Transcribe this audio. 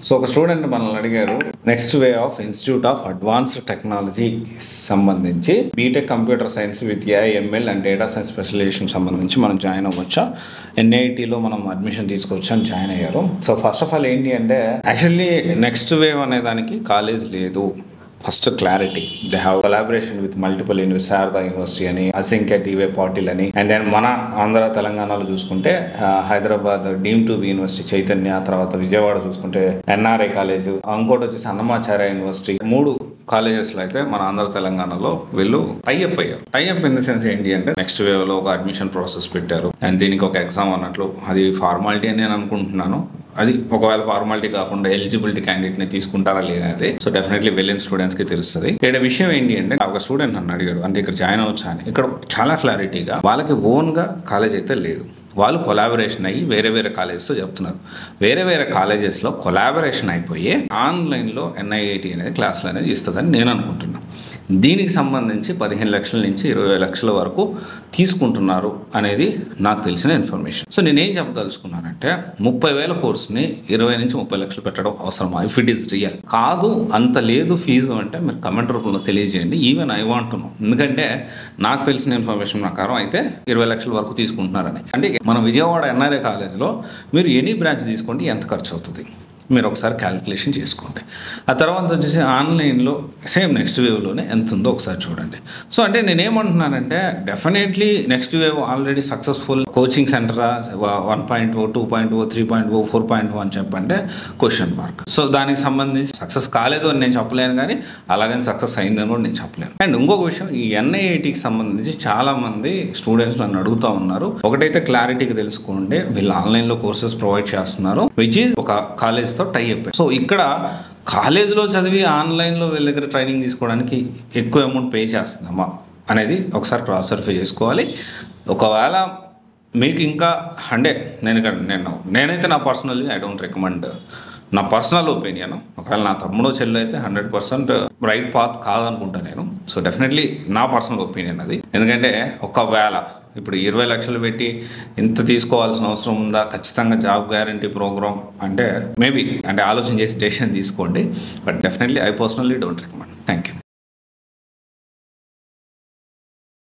So ఒక student మనల్ని అడిగారు, NxtWave of institute of advanced technology సంబంధించి B Tech computer science with AIML and data science specialization సంబంధించి మనం జాయిన్ అవ్వచ్చా, ఎన్ఐటీలో మనం అడ్మిషన్ తీసుకోవచ్చా అని జాయిన్ అయ్యారు. సో ఫస్ట్ ఆఫ్ ఆల్ ఏంటి అంటే, యాక్చువల్లీ నెక్స్ట్ వేవ్ అనే దానికి కాలేజ్ లేదు. First clarity, they have collaboration with multiple university, Sharada university అని, అసింక్య టీవే పాటిల్ అని, అండ్ దెన్ మన ఆంధ్ర తెలంగాణలో చూసుకుంటే Hyderabad deemed to be university Chaitanya, తర్వాత విజయవాడ చూసుకుంటే ఎన్ఆర్ఐ కాలేజ్, ఇంకోటి వచ్చేసి అన్నమాచార్య యూనివర్సిటీ. 3 కాలేజెస్లో అయితే మన ఆంధ్ర తెలంగాణలో వీళ్ళు టైఅప్ అయ్యారు. టైఅప్ ఇన్ ద సెన్స్ ఏంటి అంటే, నెక్స్ట్ వేవ్లో ఒక అడ్మిషన్ ప్రాసెస్ పెట్టారు అండ్ దీనికి ఒక ఎగ్జామ్ అన్నట్లు. అది ఫార్మాలిటీ అని నేను అనుకుంటున్నాను. అది ఒకవేళ ఫార్మాలిటీ కాకుండా ఎలిజిబిలిటీ క్యాండిడేట్ని తీసుకుంటారా లేదా అయితే, సో డెఫినెట్లీ వెళ్ళిన స్టూడెంట్స్కి తెలుస్తుంది. ఇక్కడ విషయం ఏంటి అంటే, ఒక స్టూడెంట్ నన్ను అడిగాడు, అంటే ఇక్కడ జాయిన్ అవ్వచ్చా అని. ఇక్కడ చాలా క్లారిటీగా వాళ్ళకి ఓన్గా కాలేజ్ అయితే లేదు. వాళ్ళు కొలాబరేషన్ అయ్యి వేరే వేరే కాలేజెస్తో చెప్తున్నారు. వేరే వేరే కాలేజెస్లో కొలాబరేషన్ అయిపోయి ఆన్లైన్లో ఎన్ఐఐటి అనేది క్లాసులు అనేది ఇస్తుందని నేను అనుకుంటున్నాను. దీనికి సంబంధించి 15 లక్షల నుంచి 20 లక్షల వరకు తీసుకుంటున్నారు అనేది నాకు తెలిసిన ఇన్ఫర్మేషన్. సో నేనేం చెప్పదలుచుకున్నానంటే, 30,000 కోర్సుని 20 నుంచి 30 లక్షలు పెట్టడం అవసరమా? ఇఫ్ ఇట్ ఈస్ రియల్ కాదు, అంత లేదు ఫీజు అంటే మీరు కమెంట్ రూపంలో తెలియజేయండి. Even I want to know. ఎందుకంటే నాకు తెలిసిన ఇన్ఫర్మేషన్ ప్రకారం అయితే 20 లక్షల వరకు తీసుకుంటున్నారని. అంటే మన విజయవాడ ఎన్ఆర్ఐ కాలేజ్లో మీరు ఎనీ బ్రాంచ్ తీసుకోండి, ఎంత ఖర్చు అవుతుంది మీరు ఒకసారి క్యాలిక్యులేషన్ చేసుకోండి. ఆ తర్వాత వచ్చేసి ఆన్లైన్లో సేమ్ నెక్స్ట్ వేవ్లోనే ఎంత ఉందో ఒకసారి చూడండి. సో అంటే నేనేమంటున్నానంటే, definitely NxtWave already successful coaching సెంటరా, 1.0, 2.0, 3.0, 4.0 అని చెప్పంటే క్వశ్చన్ మార్క్. సో దానికి సంబంధించి సక్సెస్ కాలేదు అని నేను చెప్పలేను, కానీ అలాగని సక్సెస్ అయిందని కూడా నేను చెప్పలేను. అండ్ ఇంకొక విషయం, ఈ ఎన్ఐఐటికి సంబంధించి చాలామంది స్టూడెంట్స్ నన్ను అడుగుతూ ఉన్నారు. ఒకటైతే క్లారిటీగా తెలుసుకోండి, వీళ్ళు ఆన్లైన్లో కోర్సెస్ ప్రొవైడ్ చేస్తున్నారు, విచ్ ఈజ్ ఒక కాలేజ్తో టై అప్. సో ఇక్కడ కాలేజ్లో చదివి ఆన్లైన్లో వీళ్ళ దగ్గర ట్రైనింగ్ తీసుకోవడానికి ఎక్కువ అమౌంట్ పే చేస్తున్నామా అనేది ఒకసారి క్రాస్ వెరిఫై చేసుకోవాలి. ఒకవేళ మీకు ఇంకా అంటే నేనైతే నా పర్సనల్లీ ఐ డోంట్ రికమెండ్, నా పర్సనల్ ఒపీనియన్. ఒకవేళ నా తమ్ముడో చెల్లి అయితే 100% రైట్ పాత్ కాదనుకుంటా నేను. సో డెఫినెట్లీ నా పర్సనల్ ఒపీనియన్ అది. ఎందుకంటే ఒకవేళ ఇప్పుడు 20 లక్షలు పెట్టి ఇంత తీసుకోవాల్సిన అవసరం ఉందా, ఖచ్చితంగా జాబ్ గ్యారంటీ ప్రోగ్రామ్ అంటే మేబీ అంటే ఆలోచన చేసి డెసిషన్ తీసుకోండి. But definitely I personally don't recommend. Thank you.